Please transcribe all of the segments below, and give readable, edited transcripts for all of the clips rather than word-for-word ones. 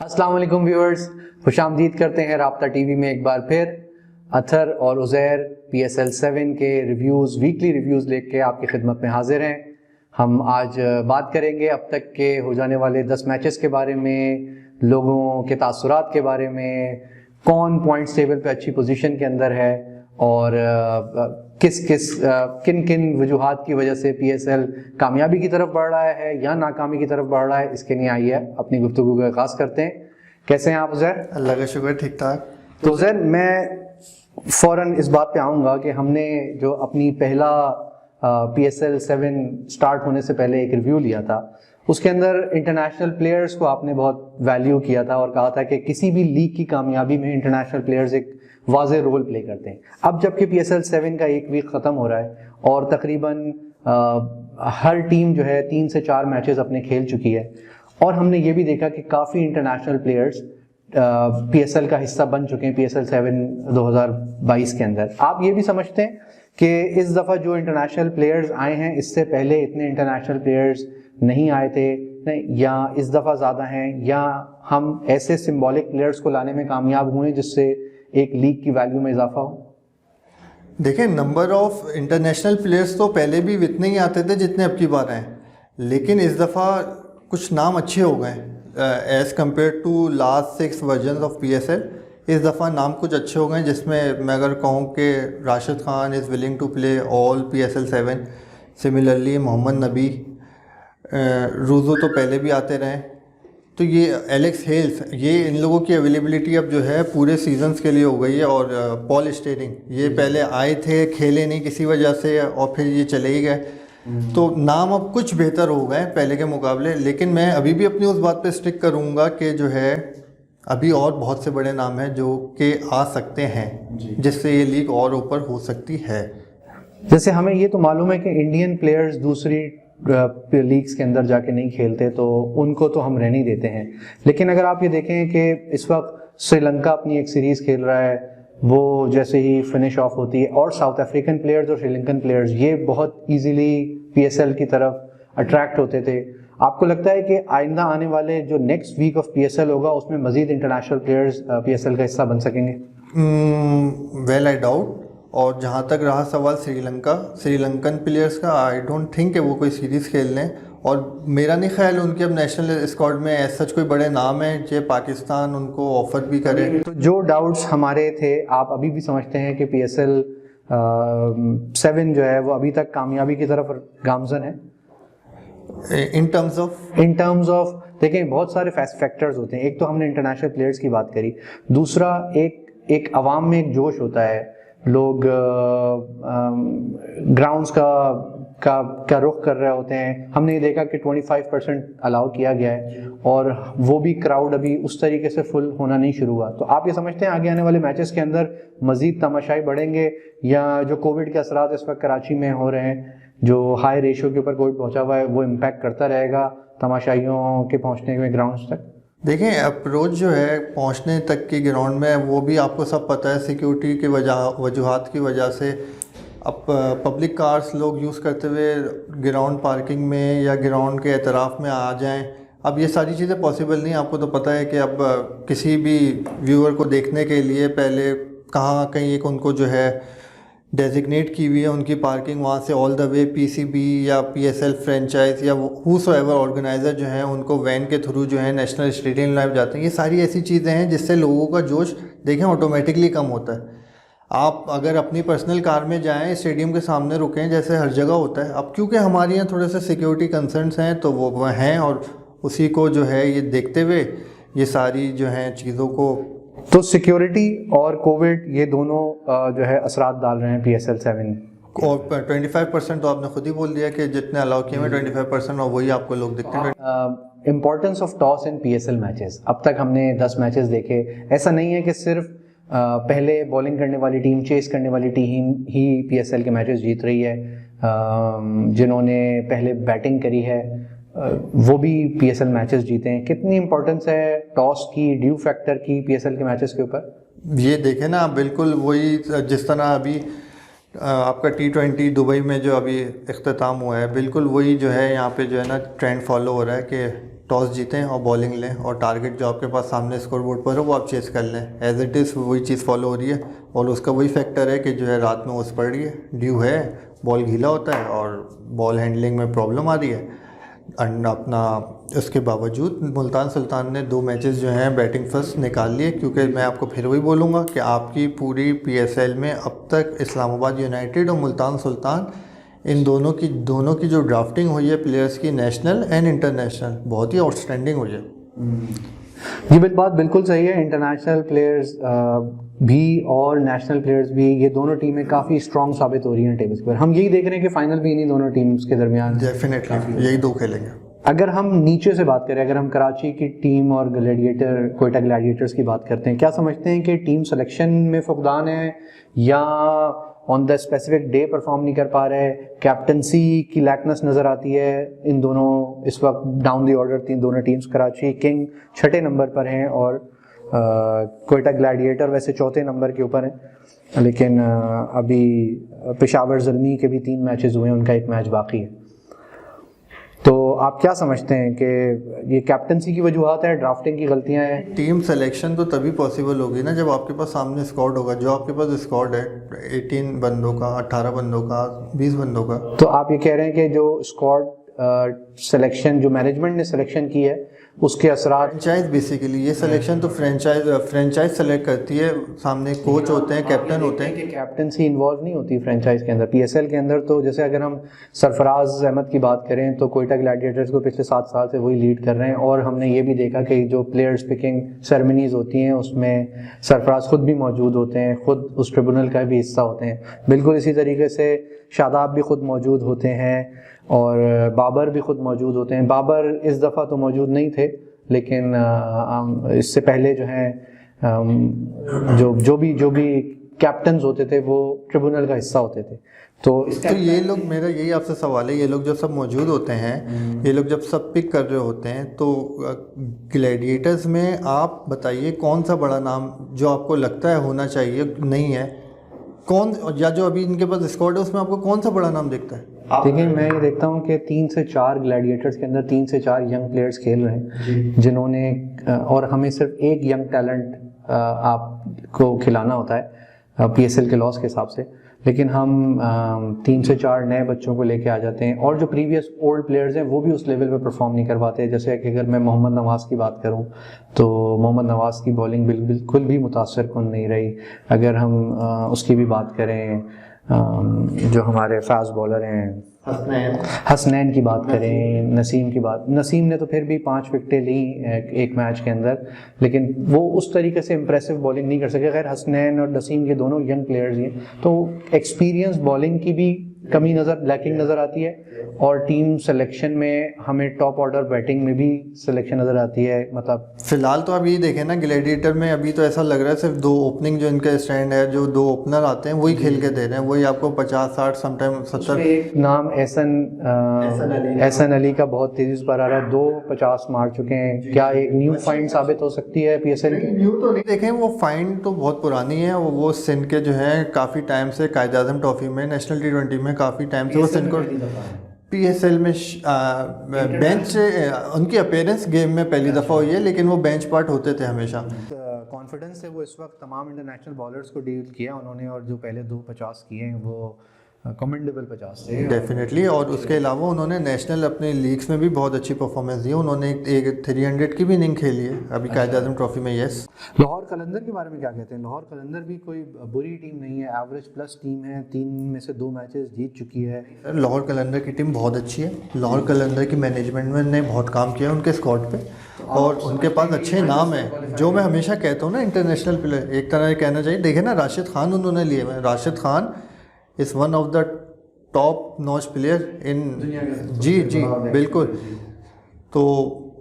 अस्सलाम वालेकुम व्यूअर्स, खुशामदीद करते हैं राब्ता टीवी में एक बार फिर। अथर और उज़ैर PSL 7 के रिव्यूज़, वीकली रिव्यूज़ लेके आपकी खिदमत में हाजिर हैं। हम आज बात करेंगे अब तक के हो जाने वाले 10 मैचेस के बारे में, लोगों के तासुरात के बारे में, कौन पॉइंट्स टेबल पे अच्छी पोजीशन के अंदर है और किन किन वजूहात की वजह से PSL कामयाबी की तरफ बढ़ रहा है या नाकामी की तरफ बढ़ रहा है। इसके लिए आइए अपनी गुफ्तगू का आगाज़ करते हैं। कैसे हैं आप उज़ैर? अल्लाह का शुक्र, ठीक ठाक। तो उज़ैर, मैं फ़ौरन इस बात पे आऊँगा कि हमने जो अपनी पहला PSL 7 स्टार्ट होने से पहले एक रिव्यू लिया था, उसके अंदर इंटरनेशनल प्लेयर्स को आपने बहुत वैल्यू किया था और कहा था कि किसी भी लीग की कामयाबी में इंटरनेशनल प्लेयर्स एक वाज़े रोल प्ले करते हैं। अब जबकि PSL 7 का एक वीक ख़त्म हो रहा है और तकरीबन हर टीम जो है 3 से 4 मैचेस अपने खेल चुकी है और हमने ये भी देखा कि काफ़ी इंटरनेशनल प्लेयर्स PSL का हिस्सा बन चुके हैं PSL 7 2022 के अंदर। आप ये भी समझते हैं कि इस दफ़ा जो इंटरनेशनल प्लेयर्स आए हैं, इससे पहले इतने इंटरनेशनल प्लेयर्स नहीं आए थे, नहीं, या इस दफ़ा ज़्यादा हैं, या हम ऐसे सिंबॉलिक प्लेयर्स को लाने में कामयाब हुए जिससे एक लीग की वैल्यू में इजाफा हो? देखें, नंबर ऑफ इंटरनेशनल प्लेयर्स तो पहले भी इतने ही आते थे जितने अब की बार हैं, लेकिन इस दफ़ा कुछ नाम अच्छे हो गए as compare to last 6 version of PSL। इस दफ़ा नाम कुछ अच्छे हो गए, जिसमें मैं अगर कहूँ कि Rashid Khan is willing to play all PSL 7, similarly Mohammad Nabi, Rossouw तो पहले भी आते रहे, तो ये एलेक्स हेल्स, ये इन लोगों की अवेलेबिलिटी अब जो है पूरे सीजन्स के लिए हो गई है। और पॉल स्टेरिंग, ये पहले आए थे, खेले नहीं किसी वजह से और फिर ये चले ही गए, तो नाम अब कुछ बेहतर हो गए पहले के मुकाबले। लेकिन मैं अभी भी अपनी उस बात पे स्टिक करूँगा कि जो है अभी और बहुत से बड़े नाम हैं जो कि आ सकते हैं, जिससे ये लीग और ऊपर हो सकती है। जैसे हमें ये तो मालूम है कि इंडियन प्लेयर्स दूसरी लीग्स के अंदर जाके नहीं खेलते, तो उनको तो हम रहने ही देते हैं। लेकिन अगर आप ये देखें कि इस वक्त श्रीलंका अपनी एक सीरीज़ खेल रहा है, वो जैसे ही फिनिश ऑफ होती है, और साउथ अफ्रीकन प्लेयर्स और श्रीलंकन प्लेयर्स ये बहुत इजीली PSL की तरफ अट्रैक्ट होते थे। आपको लगता है कि आइंदा आने वाले जो नेक्स्ट वीक ऑफ PSL होगा उसमें मज़ीद इंटरनेशनल प्लेयर्स PSL का हिस्सा बन सकेंगे? Well, I doubt. और जहाँ तक रहा सवाल श्रीलंकन प्लेयर्स का, आई डोंट थिंक कि वो कोई सीरीज़ खेल लें, और मेरा नहीं ख्याल उनके अब नेशनल स्क्वाड में ऐसा सच कोई बड़े नाम हैं जो पाकिस्तान उनको ऑफ़र भी करे। तो जो डाउट्स हमारे थे, आप अभी भी समझते हैं कि PSL 7 जो है वो अभी तक कामयाबी की तरफ गामजन है? इन टर्म्स ऑफ देखें, बहुत सारे फैक्टर्स होते हैं। एक तो हमने इंटरनेशनल प्लेयर्स की बात करी, दूसरा एक अवाम में एक जोश होता है, लोग ग्राउंड्स का रुख कर रहे होते हैं। हमने ये देखा कि 25% अलाउ किया गया है और वो भी क्राउड अभी उस तरीके से फुल होना नहीं शुरू हुआ। तो आप ये समझते हैं आगे आने वाले मैचेस के अंदर मजीद तमाशाई बढ़ेंगे, या जो कोविड के असरात इस वक्त कराची में हो रहे हैं, जो हाई रेशियो के ऊपर कोविड पहुंचा हुआ है, वो इम्पैक्ट करता रहेगा तमाशाइयों के पहुंचने में ग्राउंड्स तक? देखें, अप्रोच जो है पहुंचने तक की ग्राउंड में, वो भी आपको सब पता है सिक्योरिटी के वजूहात की वजह से अब पब्लिक कार्स लोग यूज़ करते हुए ग्राउंड पार्किंग में या ग्राउंड के एतराफ़ में आ जाएं। अब ये सारी चीज़ें पॉसिबल नहीं। आपको तो पता है कि अब किसी भी व्यूअर को देखने के लिए पहले कहाँ कहीं एक उनको जो है डेजिग्नेट की हुई है उनकी पार्किंग, वहाँ से ऑल द वे PCB या PSL फ्रेंचाइज या हूसोएवर ऑर्गेनाइज़र जो हैं उनको वैन के थ्रू जो है नेशनल स्टेडियम लाइव जाते हैं। ये सारी ऐसी चीज़ें हैं जिससे लोगों का जोश देखें ऑटोमेटिकली कम होता है। आप अगर अपनी पर्सनल कार में जाएं, स्टेडियम के सामने रुकें, जैसे हर जगह होता है। अब क्योंकि हमारे यहाँ थोड़े से सिक्योरिटी कंसर्न्स हैं तो वो हैं, और उसी को जो है ये देखते हुए ये सारी जो हैं चीज़ों को, तो सिक्योरिटी और कोविड ये दोनों जो है असरात डाल रहे हैं PSL 7। और 25% तो आपने खुद ही बोल दिया कि जितने अलाउ किए हैं 25%, और वही आपको लोग दिखते हैं। Importance of toss in PSL matches, अब तक हमने 10 मैचेस देखे। ऐसा नहीं है कि सिर्फ पहले बॉलिंग करने वाली टीम, चेस करने वाली टीम ही PSL के मैचेस जीत रही है। जिन्होंने पहले बैटिंग करी है वो भी PSL मैचेस जीते हैं। कितनी इंपॉर्टेंस है टॉस की, ड्यू फैक्टर की PSL के मैचेस के ऊपर? ये देखें ना, बिल्कुल वही जिस तरह अभी आपका T20 दुबई में जो अभी इख्तिताम हुआ है, बिल्कुल वही जो है यहाँ पे जो है ना ट्रेंड फॉलो हो रहा है कि टॉस जीतें और बॉलिंग लें और टारगेट जो आपके पास सामने स्कोर बोर्ड पर हो वो आप चेस कर लें। एज इट इज़ वही चीज़ फॉलो हो रही है और उसका वही फैक्टर है कि जो है रात में ओस पड़ रही है, ड्यू है, बॉल गीला होता है और बॉल हैंडलिंग में प्रॉब्लम आ रही है। एंड अपना उसके बावजूद मुल्तान सुल्तान ने 2 मैचेस जो हैं बैटिंग फर्स्ट निकाल लिए, क्योंकि मैं आपको फिर वही बोलूँगा कि आपकी पूरी PSL में अब तक इस्लामाबाद यूनाइटेड और मुल्तान सुल्तान इन दोनों की जो ड्राफ्टिंग हुई है प्लेयर्स की नेशनल एंड इंटरनेशनल, बहुत ही आउटस्टैंडिंग हुई है। ये बात बिल्कुल सही है। इंटरनेशनल प्लेयर्स भी और नेशनल प्लेयर्स भी, ये दोनों टीमें काफ़ी स्ट्रांग साबित हो रही हैं टेबल्स पर। हम यही देख रहे हैं कि फाइनल भी इन्हीं दोनों टीम्स के दरमियान डेफिनेटली यही 2 खेलेंगे। अगर हम नीचे से बात करें, अगर हम कराची की टीम और ग्लैडिएटर कोयटा ग्लैडिएटर्स की बात करते हैं, क्या समझते हैं कि टीम सिलेक्शन में फुकदान है या on the specific day perform नहीं कर पा रहे, कैप्टनसी की लैकनेस नज़र आती है इन दोनों इस वक्त डाउन द ऑर्डर दोनों टीम्स? कराची किंग 6ठे नंबर पर हैं और कोयटा ग्लैडिएटर वैसे 4थे नंबर के ऊपर हैं, लेकिन अभी पेशावर ज़ल्मी के भी 3 मैचेस हुए हैं, उनका 1 मैच बाकी है। तो आप क्या समझते हैं कि ये कैप्टनसी की वजूहत है, ड्राफ्टिंग की गलतियां हैं? टीम सिलेक्शन तो तभी पॉसिबल होगी ना जब आपके पास सामने स्क्वाड होगा। जो आपके पास स्क्वाड है 18 बंदों का, 18 बंदों का, 20 बंदों का। तो आप ये कह रहे हैं कि जो स्क्वाड सिलेक्शन जो मैनेजमेंट ने सिलेक्शन की है उसके असरात फ्रेंचाइज बेसिकली ये सिलेक्शन तो फ्रेंचाइज सेलेक्ट करती है, सामने कोच होते हैं, कैप्टन होते हैं। कैप्टनसी इन्वॉल्व नहीं होती फ्रेंचाइज के अंदर। PSL के अंदर तो जैसे अगर हम सरफराज अहमद की बात करें तो कोयटा ग्लैडिएटर्स को पिछले 7 साल से वही लीड कर रहे हैं, और हमने ये भी देखा कि जो प्लेयर्स पिकिंग सेरेमनीज होती हैं उसमें सरफराज खुद भी मौजूद होते हैं, खुद उस ट्रिब्यूनल का भी हिस्सा होते हैं। बिल्कुल इसी तरीके से शादाब भी खुद मौजूद होते हैं और बाबर भी खुद मौजूद होते हैं। बाबर इस दफ़ा तो मौजूद नहीं थे, लेकिन इससे पहले जो हैं जो भी कैप्टन्स होते थे वो ट्रिब्यूनल का हिस्सा होते थे। तो ये लोग, मेरा यही आपसे सवाल है, ये लोग जो सब मौजूद होते हैं, ये लोग जब सब पिक कर रहे होते हैं तो ग्लैडिएटर्स में आप बताइए कौन सा बड़ा नाम जो आपको लगता है होना चाहिए नहीं है, कौन, या जो अभी इनके पास स्क्वाड है उसमें आपको कौन सा बड़ा नाम दिखता है? देखिए, मैं ये देखता हूँ कि 3 से 4 ग्लैडिएटर्स के अंदर 3 से 4 यंग प्लेयर्स खेल रहे हैं जिन्होंने, और हमें सिर्फ एक यंग टैलेंट आपको खिलाना होता है PSL के लॉस के हिसाब से, लेकिन हम 3 से 4 नए बच्चों को लेके आ जाते हैं, और जो प्रीवियस ओल्ड प्लेयर्स हैं वो भी उस लेवल पे परफॉर्म नहीं कर पाते। जैसे कि अगर मैं मोहम्मद नवाज़ की बात करूं तो मोहम्मद नवाज़ की बॉलिंग बिल्कुल भी मुतासर कुन नहीं रही। अगर हम उसकी भी बात करें, जो हमारे फास्ट बॉलर हैं हसनैन की बात करें, नसीम ने तो फिर भी 5 विकेटें ली एक मैच के अंदर, लेकिन वो उस तरीके से इम्प्रेसिव बॉलिंग नहीं कर सके। खैर, हसनैन और नसीम के दोनों यंग प्लेयर्स हैं, तो एक्सपीरियंस बॉलिंग की भी कमी लैकिंग नज़र आती है, और टीम सिलेक्शन में हमें टॉप ऑर्डर बैटिंग में भी सिलेक्शन नज़र आती है। मतलब फिलहाल तो आप यही देखें ना, ग्लैडिएटर में अभी तो ऐसा लग रहा है सिर्फ 2 ओपनिंग जो इनका स्टैंड है, जो 2 ओपनर आते हैं वही खेल के दे रहे हैं, वही आपको 50-60 समटाइम 70। नाम एहसन अली का बहुत तेजी से पर आ रहा है, 250 मार चुके हैं। क्या एक न्यू फाइंड साबित हो सकती है PSL की? न्यू तो नहीं देखें, वो फाइंड तो बहुत पुरानी है। वो सिंध के जो है काफ़ी टाइम से कायद आज़म ट्रॉफी में, नेशनल T20 में काफ़ी टाइम से वो सिंध को PSL में बेंच से उनकी अपीयरेंस गेम में पहली दफ़ा हुई है, लेकिन वो बेंच पार्ट होते थे हमेशा। कॉन्फिडेंस से वो इस वक्त तमाम इंटरनेशनल बॉलर्स को डील किया उन्होंने, और जो पहले 250 किए हैं वो कमेंडेबल 50 थे डेफिनेटली। और उसके अलावा उन्होंने नेशनल अपने लीग्स में भी बहुत अच्छी परफॉर्मेंस दी है। उन्होंने एक 300 की भी इनिंग खेली है अभी कायद आज़म ट्रॉफी में। यस। लाहौर कलंदर के बारे में क्या कहते हैं? लाहौर कलंदर भी कोई बुरी टीम नहीं है, एवरेज प्लस टीम है, 3 में से 2 मैचेस जीत चुकी है। लाहौर कलंदर की टीम बहुत अच्छी है। लाहौर कलंदर की मैनेजमेंट ने बहुत काम किया है उनके स्क्वाड पे, और उनके पास अच्छे नाम है। जो मैं हमेशा कहता हूँ ना, इंटरनेशनल प्लेयर एक तरह से कहना चाहिए। देखे ना, राशिद खान उन्होंने लिए हुए। Rashid Khan is one of the top notch player in, जी बिल्कुल। तो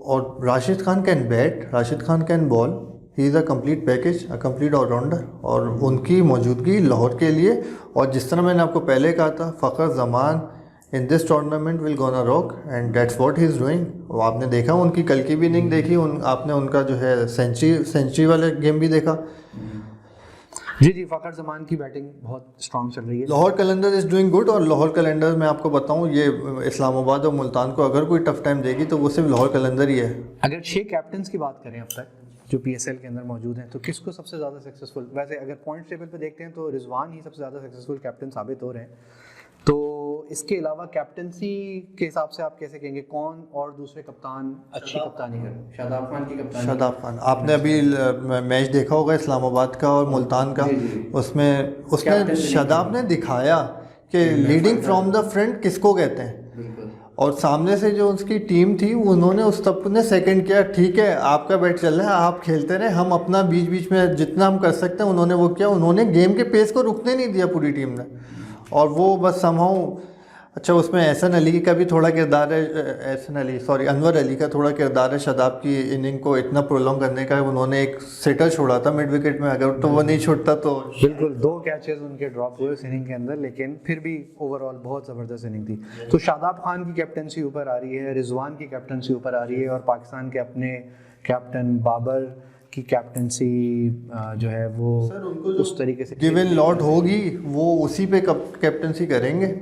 और Rashid Khan can bat, Rashid Khan can ball, he is a complete package, a complete allrounder. और उनकी मौजूदगी लाहौर के लिए, और जिस तरह मैंने आपको पहले कहा था, Fakhar Zaman in this tournament will gonna rock, and that's what he is doing. आपने देखा उनकी कल की भी इनिंग देखी, आपने उनका जो है सेंचुरी वाले गेम भी देखा। जी जी, फ़खर जमान की बैटिंग बहुत स्ट्रांग चल रही है। लाहौर कलंदर इज़ डूइंग गुड, और लाहौर कलंदर मैं आपको बताऊं, ये इस्लामाबाद और मुल्तान को अगर कोई टफ टाइम देगी तो वो सिर्फ लाहौर कलंदर ही है। अगर 6 कैप्टन्स की बात करें अब तक जो पीएसएल के अंदर मौजूद हैं, तो किसको सबसे ज़्यादा सक्सेसफुल, वैसे अगर पॉइंट्स टेबल पे देखते हैं तो रिजवान ही सबसे ज़्यादा सक्सेसफुल कैप्टन साबित हो रहे हैं, तो इसके अलावा कैप्टनसी के हिसाब से आप कैसे कहेंगे कौन और दूसरे कप्तान अच्छी कप्तानी कर रहे हैं? शादाब खान की कप्तानी। शादाब खान, आपने अभी मैच देखा होगा इस्लामाबाद का और मुल्तान का, उसमें उसने शादाब ने दिखाया कि लीडिंग फ्रॉम द फ्रंट किसको कहते हैं, और सामने से जो उसकी टीम थी उन्होंने उस तब ने सेकंड किया, ठीक है आपका बैट चल रहा है, आप खेलते रहे, हम अपना बीच बीच में जितना हम कर सकते हैं उन्होंने वो किया, उन्होंने गेम के पेस को रुकने नहीं दिया पूरी टीम ने, और वो बस समहाउ। अच्छा, उसमें एहसन अली का भी थोड़ा किरदार है, अनवर अली का थोड़ा किरदार है शादाब की इनिंग को इतना प्रोलॉन्ग करने का। उन्होंने एक सेटर छोड़ा था मिड विकेट में, अगर तो वो नहीं छूटता तो बिल्कुल 2 कैचेस उनके ड्रॉप हुए उस इनिंग के अंदर, लेकिन फिर भी ओवरऑल बहुत ज़बरदस्त इनिंग थी। तो शादाब खान की कैप्टनसी ऊपर आ रही है, रिजवान की कैप्टनसी ऊपर आ रही है, और पाकिस्तान के अपने कैप्टन बाबर की कैप्टनसी जो है वो उस तरीके से गिवन लॉट होगी, वो उसी पे कैप्टनसी करेंगे।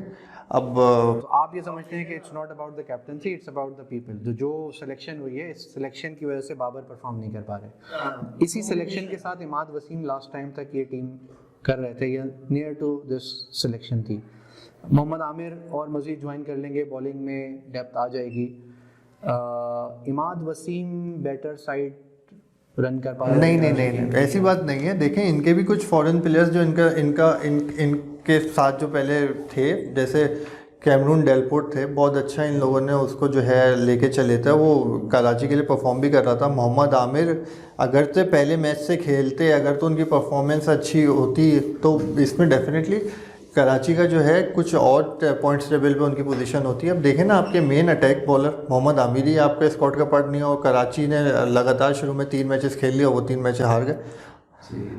अब तो आप ये समझते हैं कि it's not about the captaincy, it's about the people. जो सिलेक्शन हुई है, इस सिलेक्शन की वजह से बाबर परफॉर्म नहीं कर पा रहे। इसी सिलेक्शन के साथ इमाद वसीम लास्ट टाइम तक ये टीम कर रहे थे, या नियर टू दिस सिलेक्शन थी। मोहम्मद आमिर और मजीद ज्वाइन कर लेंगे, बॉलिंग में डेप्थ आ जाएगी। Imad Wasim better side run कर पा रहे हैं? नहीं, ऐसी बात नहीं है। देखें, इनके भी कुछ फॉरेन प्लेयर्स जो इनके साथ जो पहले थे, जैसे कैमरून डेलपोर्ट थे, बहुत अच्छा इन लोगों ने उसको जो है लेके चले थे, वो कराची के लिए परफॉर्म भी कर रहा था। मोहम्मद आमिर अगर तो पहले मैच से खेलते, अगर तो उनकी परफॉर्मेंस अच्छी होती तो इसमें डेफिनेटली कराची का जो है कुछ और पॉइंट्स टेबल पे उनकी पोजीशन होती है। अब देखें ना, आपके main attack bowler Mohammad Amir ही आपका स्क्वाड का पार्ट नहीं है, और कराची ने लगातार शुरू में 3 मैचेस खेल लिए और वो 3 मैच हार गए।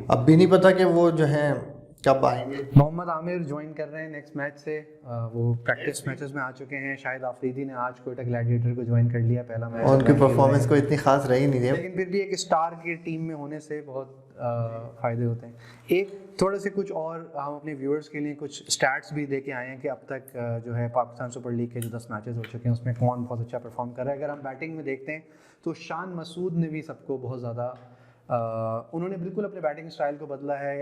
अब भी नहीं पता कि वो जो हैं कब आएंगे। मोहम्मद आमिर ज्वाइन कर रहे हैं नेक्स्ट मैच से, वो प्रैक्टिस मैचेस में आ चुके हैं। शाहिद आफरीदी ने आज कोयटा ग्लैडिएटर को ज्वाइन कर लिया, पहला मैच, और उनकी परफॉर्मेंस को इतनी खास रही नहीं है, लेकिन फिर भी एक स्टार की टीम में होने से बहुत फ़ायदे होते हैं। एक थोड़े से कुछ और हम अपने व्यूअर्स के लिए कुछ स्टैट्स भी दे के आए हैं कि अब तक जो है पाकिस्तान सुपर लीग के जो 10 मैचेस हो चुके हैं उसमें कौन बहुत अच्छा परफॉर्म कर रहा है। अगर हम बैटिंग में देखते हैं तो शान मसूद ने भी सबको बहुत ज़्यादा उन्होंने बिल्कुल अपने बैटिंग स्टाइल को बदला है,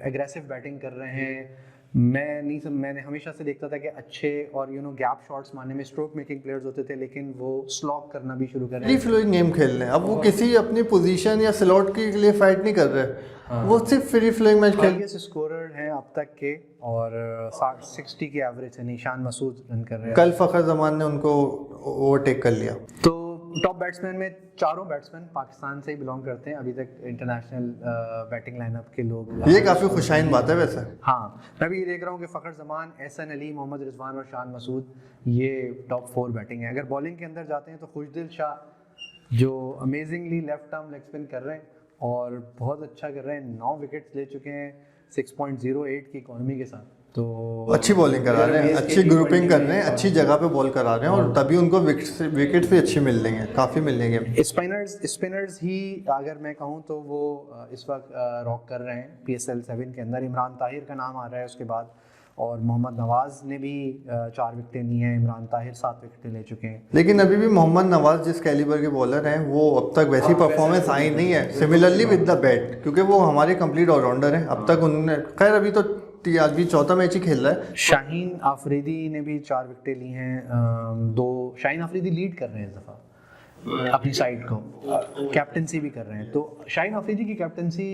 एग्रेसिव बैटिंग कर रहे हैं। मैंने हमेशा से देखता था कि अच्छे और गैप शॉट्स मारने में स्ट्रोक मेकिंग प्लेयर्स होते थे, लेकिन वो स्लॉग करना भी शुरू कर रहे हैं, फ्री फ्लोइंग गेम खेल रहे हैं। अब वो किसी अपनी पोजीशन या स्लॉट के लिए फाइट नहीं कर रहे, वो सिर्फ फ्री फ्लोइंग मैच खेल। हाईएस्ट स्कोरर हैं अब तक के, और 60 की एवरेज है निशान मसूद रन कर रहे हैं। कल फ़खर जमान ने उनको ओवरटेक कर लिया। तो टॉप बैट्समैन में चारों बैट्समैन पाकिस्तान से ही बिलोंग करते हैं अभी तक, इंटरनेशनल बैटिंग लाइनअप के लोग। ये काफ़ी खुशाइन बात है वैसे। हाँ, मैं भी ये देख रहा हूँ कि फ़खर जमान, एहसन अली, मोहम्मद रिजवान और शान मसूद ये टॉप 4 बैटिंग है। अगर बॉलिंग के अंदर जाते हैं तो खुशदिल शाह जो amazingly left arm leg spin कर रहे हैं और बहुत अच्छा कर रहे हैं, 9 विकेट्स ले चुके हैं 6.08 की इकॉनमी के साथ। तो अच्छी बॉलिंग करा रहे हैं, अच्छी ग्रुपिंग कर रहे हैं, अच्छी जगह पे बॉल करा रहे हैं, और तभी उनको विकेट्स भी अच्छी मिल लेंगे, काफ़ी मिल लेंगे। स्पिनर्स ही अगर मैं कहूँ तो वो इस वक्त रॉक कर रहे हैं PSL 7 के अंदर। इमरान ताहिर का नाम आ रहा है उसके बाद, और मोहम्मद नवाज़ ने भी 4 विकेटें ली हैं, इमरान ताहिर 7 विकेटें ले चुके हैं। लेकिन अभी भी मोहम्मद नवाज़ जिस कैलिबर के बॉलर हैं वो अब तक वैसी परफॉर्मेंस आई नहीं है, सिमिलरली विद द बैट, क्योंकि वो हमारे कंप्लीट ऑलराउंडर हैं। अब तक उन्होंने, खैर अभी तो आज भी 4था मैच ही खेल रहा है। शाहीन आफरीदी ने भी 4 विकेटें ली हैं। शाहीन आफरीदी लीड कर रहे हैं इस दफ़ा अपनी साइड को, कैप्टनसी भी कर रहे हैं। तो शाहीन आफरीदी की कैप्टनसी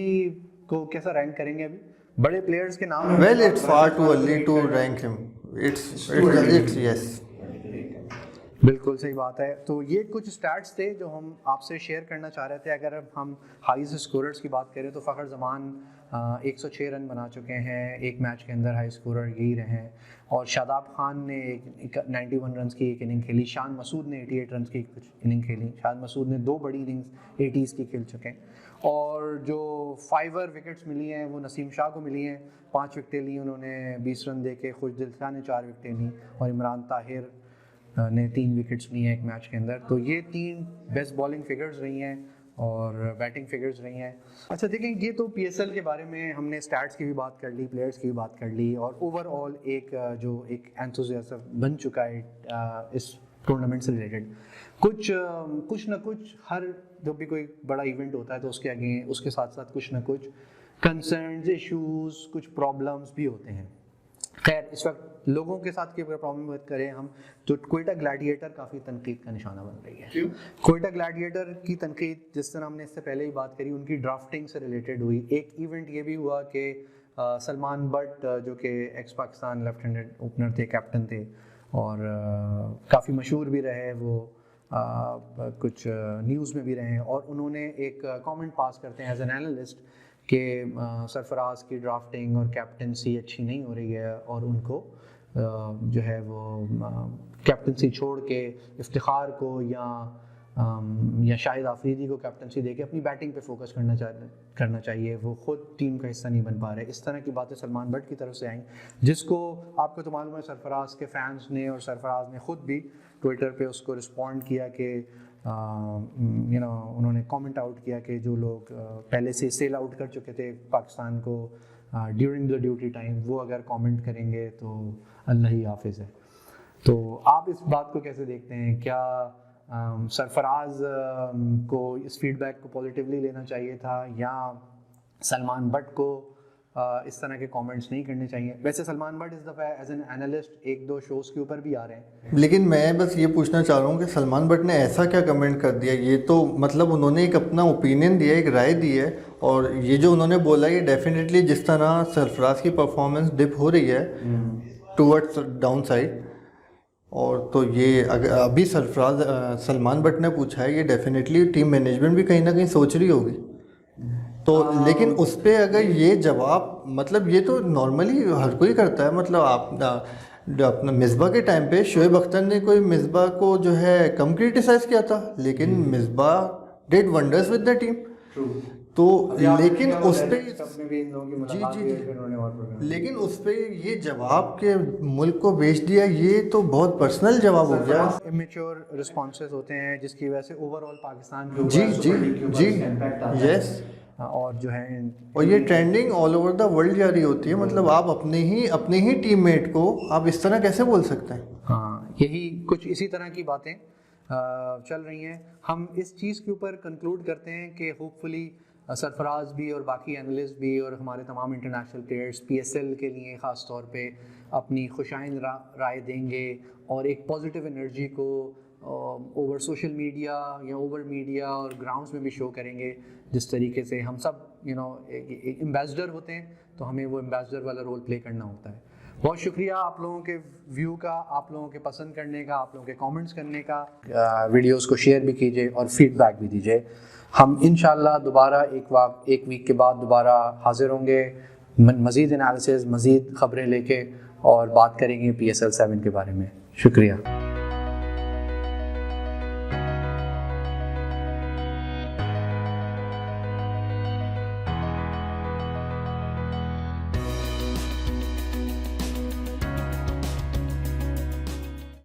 को कैसा रैंक करेंगे? अभी बड़े प्लेयर्स के नाम, well it's far too early to rank him, it's yes, बिल्कुल सही बात है। तो ये कुछ स्टैट्स थे जो हम आपसे शेयर करना चाह रहे थे। अगर हम हाईएस्ट स्कोरर्स की बात करें तो फ़खर जमान 106 रन बना चुके हैं एक मैच के अंदर, हाई स्कोरर यही रहे हैं। और शादाब खान ने 91 रन की एक इनिंग खेली, शान मसूद ने 88 रन की कुछ इनिंग खेली। शान मसूद ने 2 बड़ी इनिंग्स 80s की खेल चुके हैं। और जो 5 विकेट्स मिली हैं वो नसीम शाह को मिली हैं, 5 विकेटें ली उन्होंने 20 रन दे के। खुशदिल शाह ने 4 विकेटें ली, और इमरान ताहिर ने 3 विकेट्स ली हैं एक मैच के अंदर। तो ये 3 बेस्ट बॉलिंग फिगर्स रही हैं और बैटिंग फिगर्स रही हैं। अच्छा देखें, ये तो PSL के बारे में हमने स्टैट्स की भी बात कर ली, प्लेयर्स की भी बात कर ली, और ओवरऑल एक जो एक एंथुसियाज्म बन चुका है इस टूर्नामेंट से रिलेटेड। कुछ ना कुछ हर जब भी कोई बड़ा इवेंट होता है तो उसके आगे उसके साथ साथ कुछ ना कुछ कंसर्न्स, इश्यूज, कुछ प्रॉब्लम्स भी होते हैं। खैर, इस वक्त लोगों के साथ की अगर प्रॉब्लम बात करें हम, तो क्वेटा ग्लैडिएटर काफ़ी तनकीद का निशाना बन रही है। क्यों? क्वेटा ग्लैडिएटर की तनकीद, जिस तरह हमने इससे पहले ही बात करी, उनकी ड्राफ्टिंग से रिलेटेड हुई। एक इवेंट ये भी हुआ कि सलमान बट जो कि x Pakistan left handed opener थे, कैप्टन थे, और काफ़ी मशहूर भी रहे वो, कुछ न्यूज़ में भी रहे, और उन्होंने एक कमेंट पास करते हैं एज एन एनालिस्ट कि सरफराज की ड्राफ्टिंग और कैप्टनसी अच्छी नहीं हो रही है, और उनको जो है वो कैप्टनसी छोड़ के इफ्तिखार को या शाहिद आफरीदी को कैप्टनसी देके अपनी बैटिंग पे फोकस करना चाहिए। वो खुद टीम का हिस्सा नहीं बन पा रहे। इस तरह की बातें सलमान बट की तरफ से आई, जिसको आपको तो मालूम है सरफराज के फैंस ने और सरफराज ने खुद भी ट्विटर पे उसको रिस्पॉन्ड किया कि उन्होंने कमेंट आउट किया कि जो लोग पहले से सेल आउट कर चुके थे पाकिस्तान को ड्यूरिंग द ड्यूटी टाइम, वो अगर कमेंट करेंगे तो अल्लाह ही हाफिज़ है। तो आप इस बात को कैसे देखते हैं? क्या सरफराज को इस फीडबैक को पॉजिटिवली लेना चाहिए था, या सलमान बट को इस तरह के कमेंट्स नहीं करने चाहिए? वैसे सलमान बट इस दफ़ा एज एन एनालिस्ट 1-2 शोज़ के ऊपर भी आ रहे हैं, लेकिन मैं बस ये पूछना चाह रहा हूँ कि सलमान बट ने ऐसा क्या कमेंट कर दिया? ये तो मतलब उन्होंने एक अपना ओपिनियन दिया, एक राय दी है, और ये जो उन्होंने बोला ये डेफिनेटली जिस तरह सरफराज की परफॉर्मेंस डिप हो रही है टूवर्ड्स डाउन साइड, और तो ये अगर अभी सलमान बट ने पूछा है, ये डेफिनेटली टीम मैनेजमेंट भी कहीं ना कहीं सोच रही होगी। तो लेकिन उस पर अगर ये जवाब, मतलब ये तो नॉर्मली हर कोई करता है, मतलब आप अपना मिसबा के टाइम पे शोएब अख्तर ने कोई मिसबा को जो है कम क्रिटिसाइज किया था, लेकिन Misbah did wonders with the team. तो लेकिन उस पे लेकिन उस पे ये जवाब के मुल्क को बेच दिया, ये तो बहुत पर्सनल जवाब हो गया। इमेच्योर रिस्पॉन्सेस होते हैं जिसकी वजह से ओवरऑल पाकिस्तान के जी जी जी यस, और जो है और ये trending all over the world जारी होती है। मतलब आप अपने ही टीममेट को आप इस तरह कैसे बोल सकते हैं? हाँ, यही कुछ इसी तरह की बातें चल रही हैं। हम इस चीज़ के ऊपर कंक्लूड करते हैं कि होपफुली सरफराज भी और बाकी एनालिस्ट भी और हमारे तमाम इंटरनेशनल प्लेयर्स PSL के लिए ख़ास तौर पे अपनी खुशाइन राय देंगे, और एक पॉजिटिव एनर्जी को ओवर सोशल मीडिया या ओवर मीडिया और ग्राउंड्स में भी शो करेंगे। जिस तरीके से हम सब एक एम्बेसडर होते हैं, तो हमें वो एम्बेसडर वाला रोल प्ले करना होता है। बहुत शुक्रिया आप लोगों के व्यू का, आप लोगों के पसंद करने का, आप लोगों के कमेंट्स करने का। वीडियोस को शेयर भी कीजिए और फीडबैक भी दीजिए। हम इंशाल्लाह दोबारा एक वीक के बाद दोबारा हाजिर होंगे मज़ीद एनालिसिस, मज़ीद ख़बरें लेके, और बात करेंगे PSL 7 के बारे में। शुक्रिया।